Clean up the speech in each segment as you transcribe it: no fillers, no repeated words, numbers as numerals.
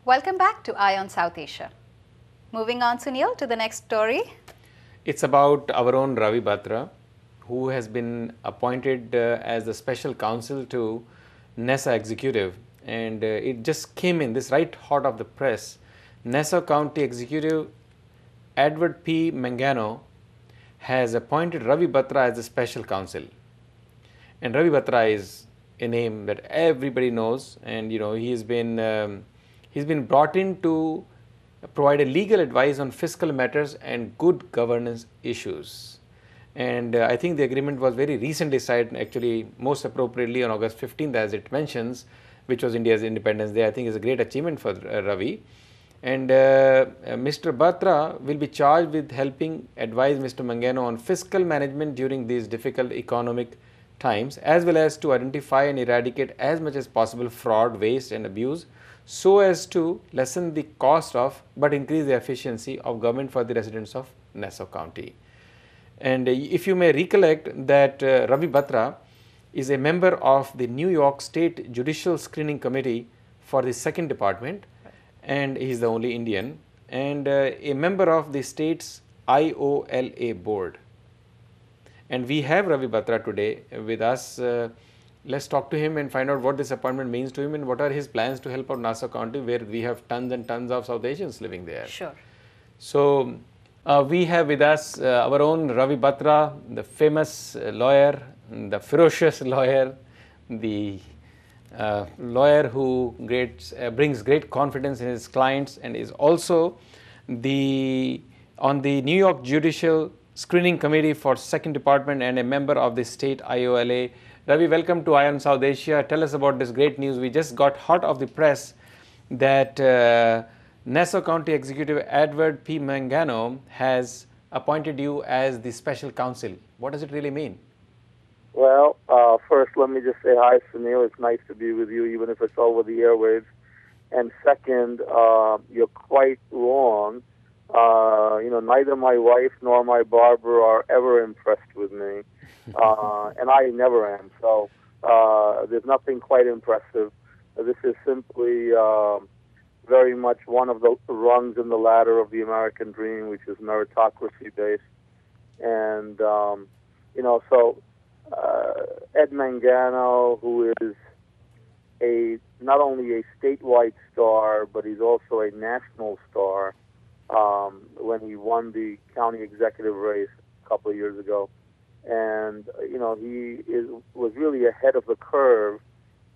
Welcome back to Eye on South Asia. Moving on, Sunil, to the next story. It's about our own Ravi Batra, who has been appointed as the special counsel to Nassau executive, and it just came in this right hot of the press. Nassau County Executive Edward P. Mangano has appointed Ravi Batra as the special counsel, and Ravi Batra is a name that everybody knows, and he's been brought in to provide a legal advice on fiscal matters and good governance issues. And I think the agreement was very recently signed, actually most appropriately on August 15th, as it mentions, which was India's Independence Day. I think is a great achievement for Ravi. And Mr. Batra will be charged with helping advise Mr. Mangano on fiscal management during these difficult economic times, as well as to identify and eradicate as much as possible fraud, waste and abuse, so as to lessen the cost of but increase the efficiency of government for the residents of Nassau County. And if you may recollect that Ravi Batra is a member of the New York State Judicial Screening Committee for the 2nd Department, and he is the only Indian, and a member of the state's IOLA board. And we have Ravi Batra today with us. Let's talk to him and find out what this appointment means to him and what are his plans to help out Nassau County, where we have tons and tons of South Asians living there. Sure. So we have with us our own Ravi Batra, the famous lawyer, the ferocious lawyer, the lawyer who brings great confidence in his clients, and is also on the New York Judicial Screening Committee for 2nd Department and a member of the state IOLA. Ravi, welcome to Eye on South Asia. Tell us about this great news. We just got hot off the press that Nassau County Executive Edward P. Mangano has appointed you as the special counsel. What does it really mean? Well, first, let me just say hi, Sunil. It's nice to be with you, even if it's over the airwaves. And second, you're quite wrong. Neither my wife nor my barber are ever impressed with me, and I never am. So there's nothing quite impressive. This is simply very much one of the rungs in the ladder of the American dream, which is meritocracy-based. And, Ed Mangano, who is not only a statewide star, but he's also a national star when he won the county executive race a couple of years ago. And, he was really ahead of the curve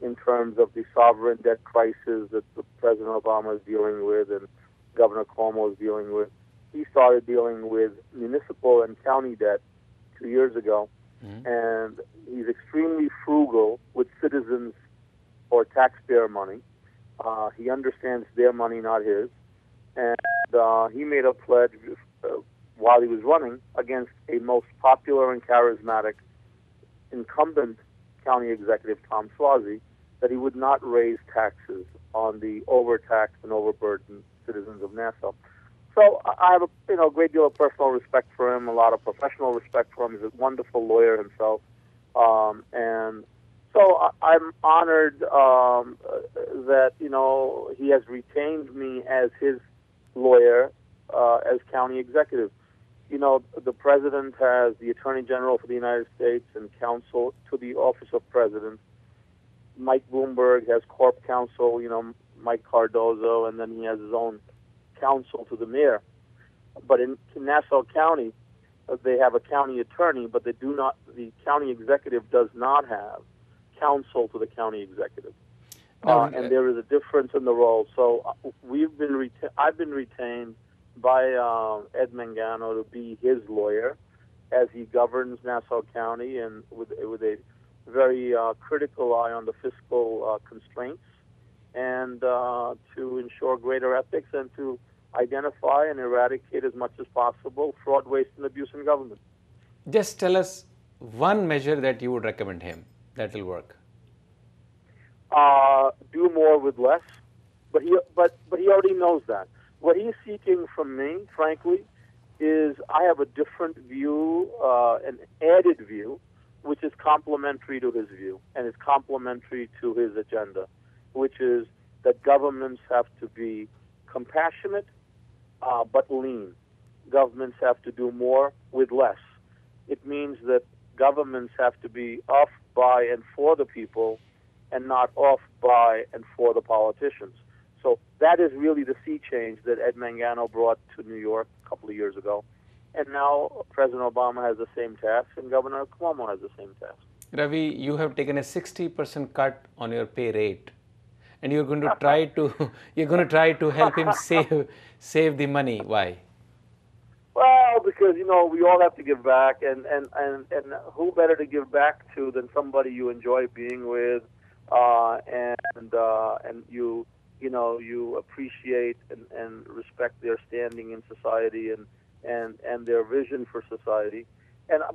in terms of the sovereign debt crisis that President Obama is dealing with and Governor Cuomo is dealing with. He started dealing with municipal and county debt 2 years ago. And he's extremely frugal with citizens or taxpayer money. He understands their money, not his. And he made a pledge while he was running against a most popular and charismatic incumbent county executive, Tom Suozzi, that he would not raise taxes on the overtaxed and overburdened citizens of Nassau. So I have a great deal of personal respect for him, a lot of professional respect for him. He's a wonderful lawyer himself. And so I'm honored that, he has retained me as his lawyer as county executive. The president has the Attorney General for the United States and counsel to the Office of President. Mike Bloomberg has corp counsel, Mike Cardozo, and then he has his own counsel to the mayor. But in Nassau County, they have a county attorney, but the county executive does not have counsel to the county executive. And there is a difference in the role. So I've been retained by Ed Mangano to be his lawyer as he governs Nassau County, and with a very critical eye on the fiscal constraints, and to ensure greater ethics and to identify and eradicate as much as possible fraud, waste, and abuse in government. Just tell us one measure that you would recommend him that will work. Do more with less, but he already knows that. What he's seeking from me, frankly, is I have a different view, an added view, which is complementary to his view and is complementary to his agenda, which is that governments have to be compassionate but lean. Governments have to do more with less. It means that governments have to be of, by, and for the people, and not of, by, and for the politicians. So that is really the sea change that Ed Mangano brought to New York a couple of years ago. And now President Obama has the same task, and Governor Cuomo has the same task. Ravi, you have taken a 60% cut on your pay rate, and you're going to try to help him save the money. Why? Well, because we all have to give back, and who better to give back to than somebody you enjoy being with, and you appreciate and respect their standing in society and their vision for society.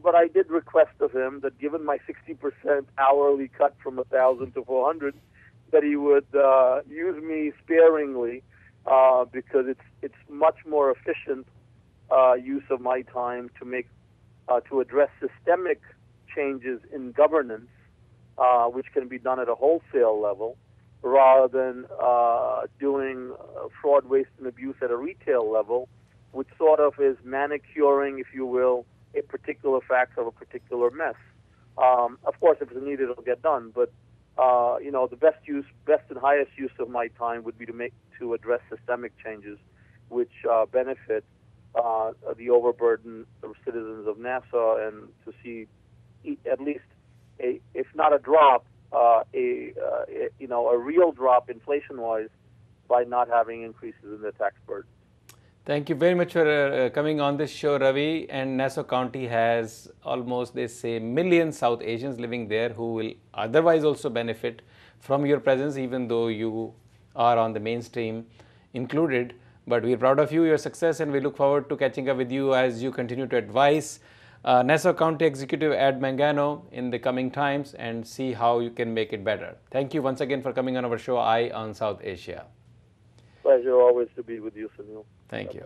But I did request of him that, given my 60% hourly cut from 1,000 to 400, that he would use me sparingly, because it's much more efficient use of my time to address systemic changes in governance, which can be done at a wholesale level, rather than doing fraud, waste, and abuse at a retail level, which sort of is manicuring, if you will, a particular fact of a particular mess. Of course, if it's needed, it'll get done. But the best and highest use of my time would be to address systemic changes, which benefit the overburdened citizens of Nassau, and to see at least if not a drop, a real drop inflation-wise by not having increases in the tax burden. Thank you very much for coming on this show, Ravi. And Nassau County has almost, they say, 1 million South Asians living there who will otherwise also benefit from your presence, even though you are on the mainstream included. But we're proud of you, your success, and we look forward to catching up with you as you continue to advise Nassau County Executive Ed Mangano in the coming times and see how you can make it better. Thank you once again for coming on our show, Eye on South Asia. Pleasure always to be with you, Sunil. Thank you.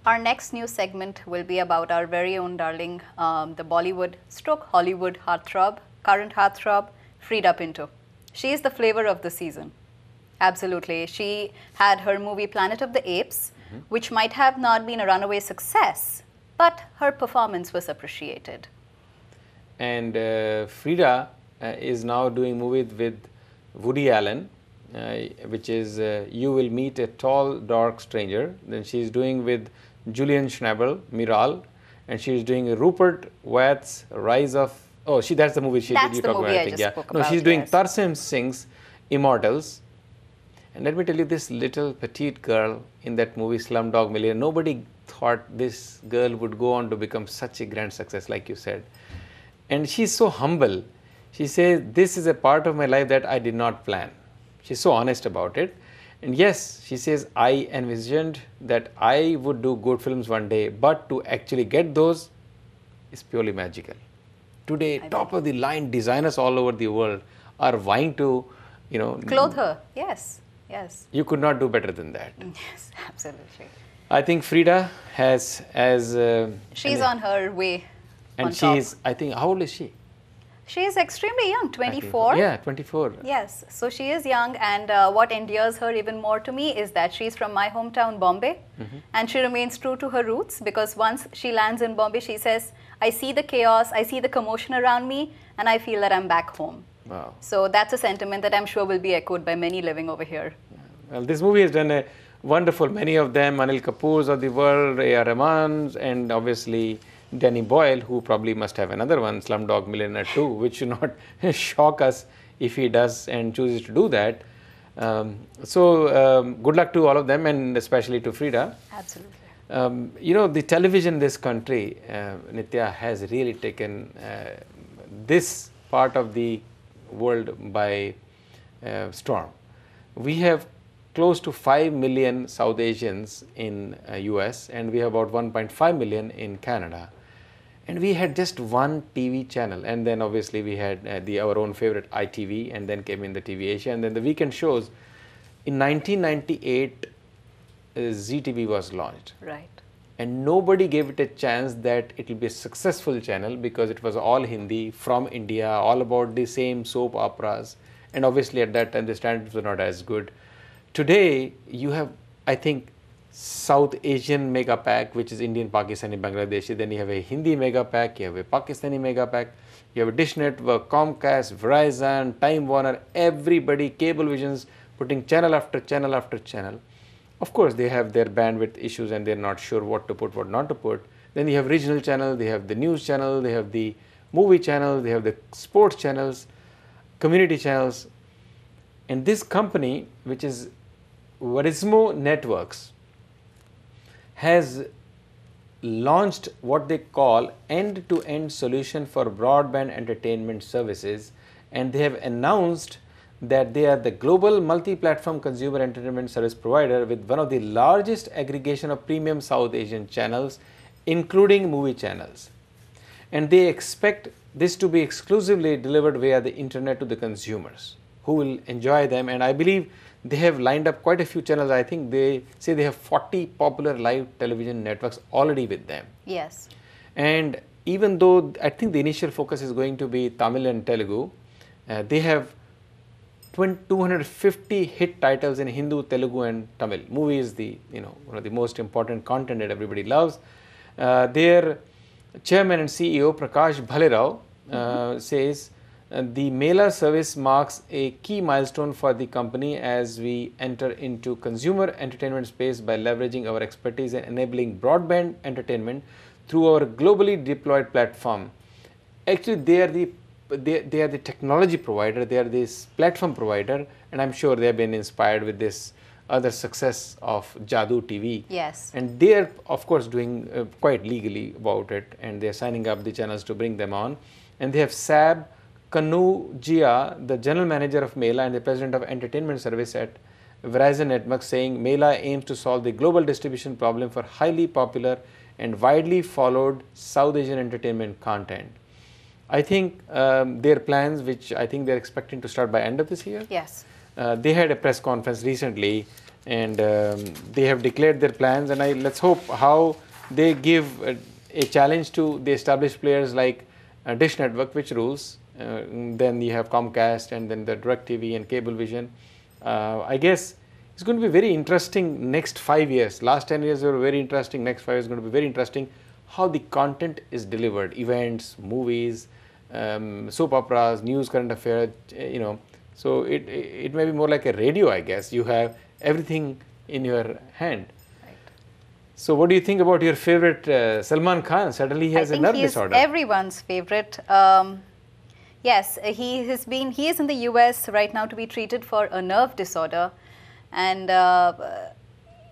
Our next news segment will be about our very own darling, the Bollywood / Hollywood heartthrob, current heartthrob, Freida Pinto. She is the flavor of the season. Absolutely. She had her movie Planet of the Apes, which might have not been a runaway success, but her performance was appreciated. And Freida is now doing movies with Woody Allen, which is You Will Meet a Tall, Dark Stranger. Then she's doing with Julian Schnabel, Miral, and she's doing Rupert Watt's Rise of... Oh, that's the movie she That's did. the movie I just spoke about. No, she's doing yes. Tarsem Singh's Immortals. And let me tell you, this little petite girl in that movie Slumdog Millionaire, nobody thought this girl would go on to become such a grand success, like you said. And she's so humble. She says, this is a part of my life that I did not plan. She's so honest about it. And yes, she says, I envisioned that I would do good films one day, but to actually get those is purely magical. Today, top of the line designers all over the world are vying to, clothe her. Yes. Yes. You could not do better than that. Yes, absolutely. I think Freida has, she's on her way. And she's, I think, how old is she? She is extremely young, 24. Yeah, 24. Yes, so she is young, and what endears her even more to me is that she's from my hometown, Bombay, and she remains true to her roots, because once she lands in Bombay, she says, I see the chaos, I see the commotion around me, and I feel that I'm back home. Wow. So that's a sentiment that I'm sure will be echoed by many living over here. Well, this movie has done a wonderful, many of them, Anil Kapoor's of the world, A.R. Rahman's, and obviously Danny Boyle, who probably must have another one, Slumdog Millionaire 2, which should not shock us if he does and chooses to do that. Good luck to all of them, and especially to Freida. Absolutely. The television in this country, Nitya, has really taken this part of the world by storm. We have close to 5 million South Asians in US, and we have about 1.5 million in Canada. And we had just one TV channel, and then obviously we had our own favorite ITV, and then came in the TV Asia, and then the weekend shows. In 1998, ZTV was launched. Right. And nobody gave it a chance that it will be a successful channel, because it was all Hindi, from India, all about the same soap operas. And obviously at that time the standards were not as good. today you have, I think, South Asian mega pack, which is Indian, Pakistani, Bangladeshi. Then you have a Hindi mega pack, you have a Pakistani mega pack, you have a Dish Network, Comcast, Verizon, Time Warner, everybody, cable visions, putting channel after channel after channel. Of course, they have their bandwidth issues and they're not sure what to put, what not to put. Then you have regional channel, they have the news channel, they have the movie channel, they have the sports channels, community channels. And this company, which is Verismo Networks, has launched what they call end-to-end solution for broadband entertainment services, and they have announced that they are the global multi-platform consumer entertainment service provider with one of the largest aggregation of premium South Asian channels, including movie channels. And they expect this to be exclusively delivered via the internet to the consumers who will enjoy them. And I believe they have lined up quite a few channels. I think they say they have 40 popular live television networks already with them. Yes. And even though I think the initial focus is going to be Tamil and Telugu, they have 250 hit titles in Hindu, Telugu and Tamil. Movie is the, one of the most important content that everybody loves. Their chairman and CEO Prakash Bhalirao says the Mela service marks a key milestone for the company as we enter into consumer entertainment space by leveraging our expertise and enabling broadband entertainment through our globally deployed platform. Actually, they are the technology provider, they are this platform provider, and I'm sure they have been inspired with this other success of Jadoo TV. Yes. And they are, of course, doing quite legally about it, and they are signing up the channels to bring them on. And they have Sab Kanujia, the general manager of Mela and the president of entertainment service at Verizon Networks, saying Mela aims to solve the global distribution problem for highly popular and widely followed South Asian entertainment content. I think their plans, which I think they're expecting to start by end of this year. Yes. They had a press conference recently, and they have declared their plans. And let's hope how they give a challenge to the established players like Dish Network, which rules. Then you have Comcast, and then the DirecTV and Cablevision. I guess it's going to be very interesting next 5 years. Last 10 years were very interesting. Next 5 years is going to be very interesting. How the content is delivered, events, movies, soap operas, news, current affairs, So it may be more like a radio, I guess. You have everything in your hand. Right. So what do you think about your favorite Salman Khan? Suddenly he has a nerve disorder. Everyone's favorite. Yes, he is in the US right now to be treated for a nerve disorder, and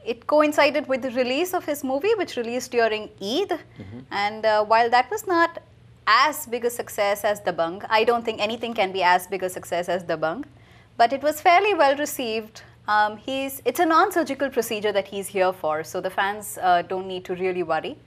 it coincided with the release of his movie, which released during Eid. And while that was not as big a success as Dabangg, I don't think anything can be as big a success as Dabangg, but it was fairly well received. It's a non-surgical procedure that he's here for, so the fans don't need to really worry.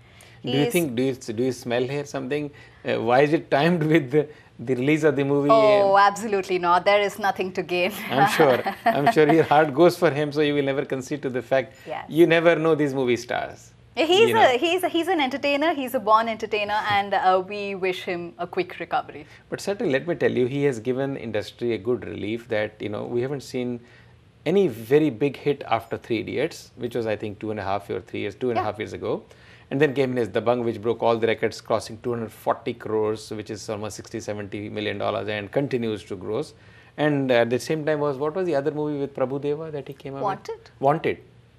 Do you smell here something? Why is it timed with the release of the movie? Oh, absolutely not. There is nothing to gain. I'm sure your heart goes for him, so you will never concede to the fact. Yes. You never know these movie stars. He's an entertainer. He's a born entertainer, and we wish him a quick recovery. But certainly, let me tell you, he has given industry a good relief that we haven't seen any very big hit after 3 Idiots, which was I think 2.5 or 3 years, 2.5 years ago. And then came his Dabangg, which broke all the records, crossing 240 crores, which is almost $60–70 million, and continues to grow. And at the same time what was the other movie with Prabhu Deva that he came out with? Wanted.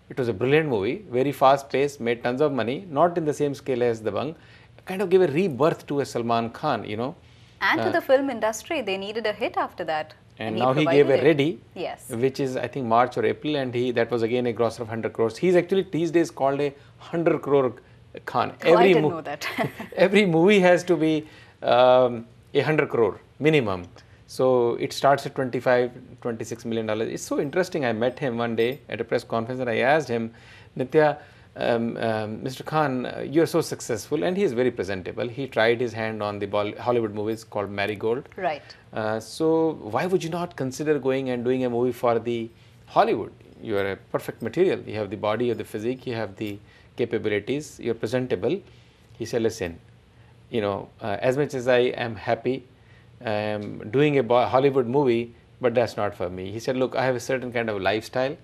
It was a brilliant movie, very fast paced, made tons of money, not in the same scale as Dabangg. Kind of gave a rebirth to a Salman Khan, And to the film industry, they needed a hit after that. And now he gave a Ready, yes, which is I think March or April, and that was again a gross of 100 crores. He's actually these days called a 100 crore Khan. I didn't know that. Every movie has to be 100 crore minimum. So it starts at $25–26 million. It's so interesting. I met him one day at a press conference, and I asked him, Nitya, Mr. Khan, you are so successful, and he is very presentable. He tried his hand on the Hollywood movies called Marigold. Right. So why would you not consider going and doing a movie for the Hollywood? You are a perfect material. You have the body, you have the physique, you have the capabilities, you're presentable. He said, listen, as much as I am happy doing a Hollywood movie, but that's not for me. He said, look, I have a certain kind of lifestyle.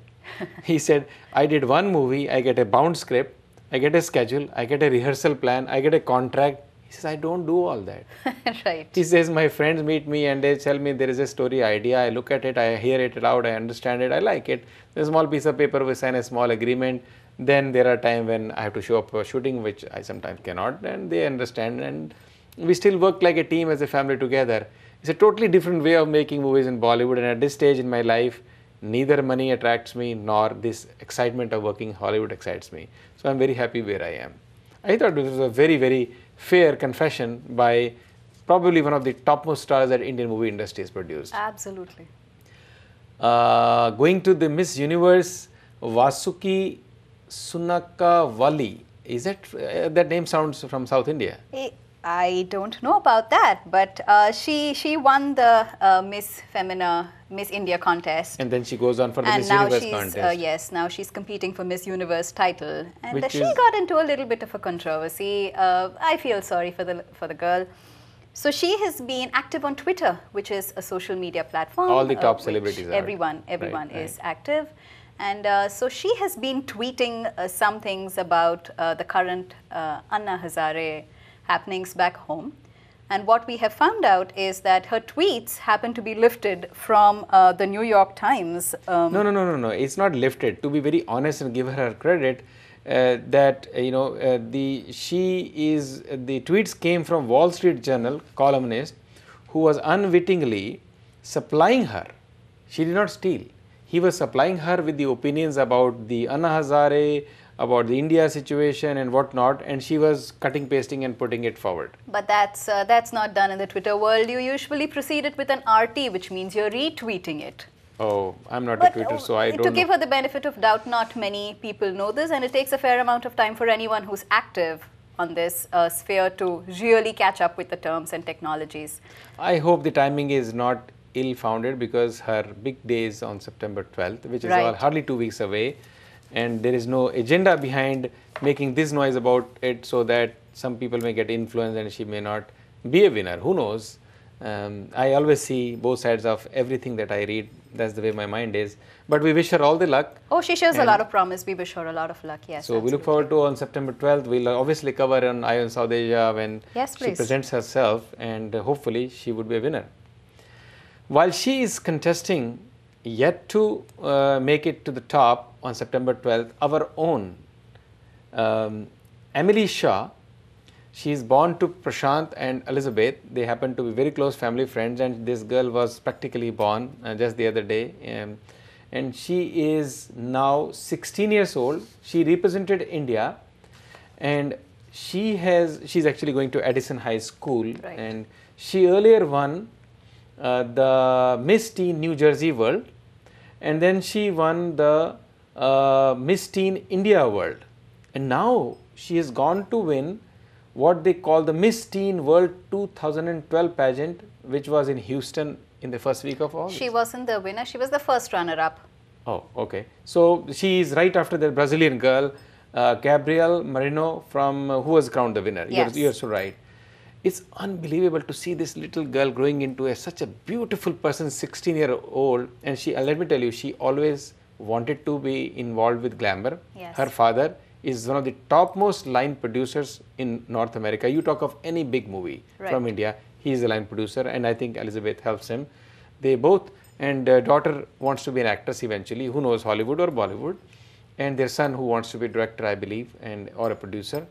He said, I did one movie, I get a bound script, I get a schedule, I get a rehearsal plan, I get a contract. He says, I don't do all that. Right. He says, my friends meet me and they tell me there is a story idea. I look at it, I hear it out, I understand it, I like it. There's a small piece of paper, we sign a small agreement. Then there are times when I have to show up for shooting, which I sometimes cannot, and they understand. And we still work like a team as a family together. It's a totally different way of making movies in Bollywood. And at this stage in my life, neither money attracts me nor this excitement of working in Hollywood excites me. So I'm very happy where I am. I thought this was a very, very fair confession by probably one of the topmost stars that Indian movie industry has produced. Absolutely. Going to the Miss Universe, Vasuki Sunakawali. Is that that name sounds from South India? I don't know about that, but she won the Miss India contest. And then she goes on for the Miss now Universe she's, contest. yes, now she's competing for Miss Universe title, and Which she is- got into a little bit of a controversy. I feel sorry for the girl. So she has been active on Twitter, which is a social media platform. All the top which celebrities are. Everyone Right, is right. active. And so she has been tweeting some things about the current Anna Hazare happenings back home. And what we have found out is that her tweets happen to be lifted from the New York Times. No. It's not lifted. To be very honest and give her credit, that the tweets came from Wall Street Journal columnist who was unwittingly supplying her. She did not steal. He was supplying her with the opinions about the Anna Hazare, about the India situation and whatnot, and she was cutting, pasting and putting it forward. But that's not done in the Twitter world. You usually proceed it with an RT, which means you're retweeting it. Oh, I'm not But a Twitter, so I don't to know. give her the benefit of doubt, not many people know this, and it takes a fair amount of time for anyone who's active on this sphere to really catch up with the terms and technologies. I hope the timing is not ill-founded, because her big day is on September 12th, which is Right. hardly 2 weeks away, and there is no agenda behind making this noise about it so that some people may get influenced and she may not be a winner. Who knows? I always see both sides of everything that I read. That's the way my mind is. But we wish her all the luck. Oh, she shows a And- lot of promise. We wish her a lot of luck. Yes. So we look forward to on September 12th. We'll obviously cover on Eye on South Asia when Yes, she please. presents herself, and hopefully she would be a winner. While she is contesting, yet to make it to the top on September 12th, our own Emily Shah. She is born to Prashant and Elizabeth. They happen to be very close family friends, and this girl was practically born just the other day. And she is now 16 years old. She represented India, and she's actually going to Addison High School, Right. and she earlier won the Miss Teen New Jersey World, and then she won the Miss Teen India World, and now she has gone to win what they call the Miss Teen World 2012 pageant, which was in Houston in the first week of August. She wasn't the winner. She was the first runner-up. Oh, okay. So she is right after the Brazilian girl, Gabrielle Marino, from who was crowned the winner. Yes. You're so right. It's unbelievable to see this little girl growing into such a beautiful person, 16-year-old. And let me tell you, she always wanted to be involved with glamour. Yes. Her father is one of the topmost line producers in North America. You talk of any big movie from Right. India, he is a line producer, and I think Elizabeth helps him. They both, and daughter wants to be an actress eventually, who knows, Hollywood or Bollywood, and their son who wants to be a director, I believe, or a producer.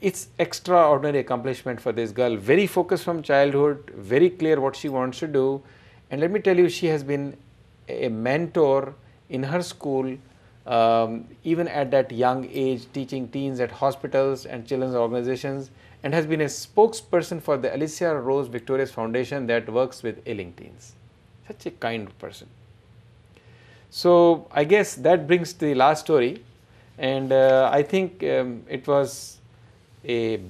It's extraordinary accomplishment for this girl, very focused from childhood, very clear what she wants to do, and let me tell you, she has been a mentor in her school, even at that young age, teaching teens at hospitals and children's organizations, and has been a spokesperson for the Alicia Rose Victorious Foundation that works with ailing teens. Such a kind person. So I guess that brings the last story, and I think it was a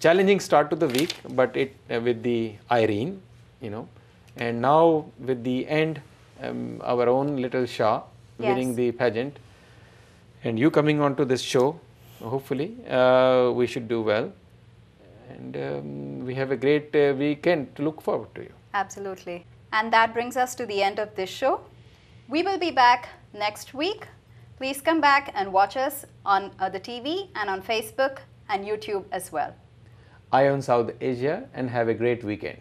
challenging start to the week, but it with the Irene, and now with the end, our own little Shah winning Yes. the pageant, and you coming on to this show, hopefully we should do well, and we have a great weekend to look forward to. Absolutely. And that brings us to the end of this show. We will be back next week. Please come back and watch us on the TV and on Facebook and YouTube as well. Eye on South Asia and have a great weekend.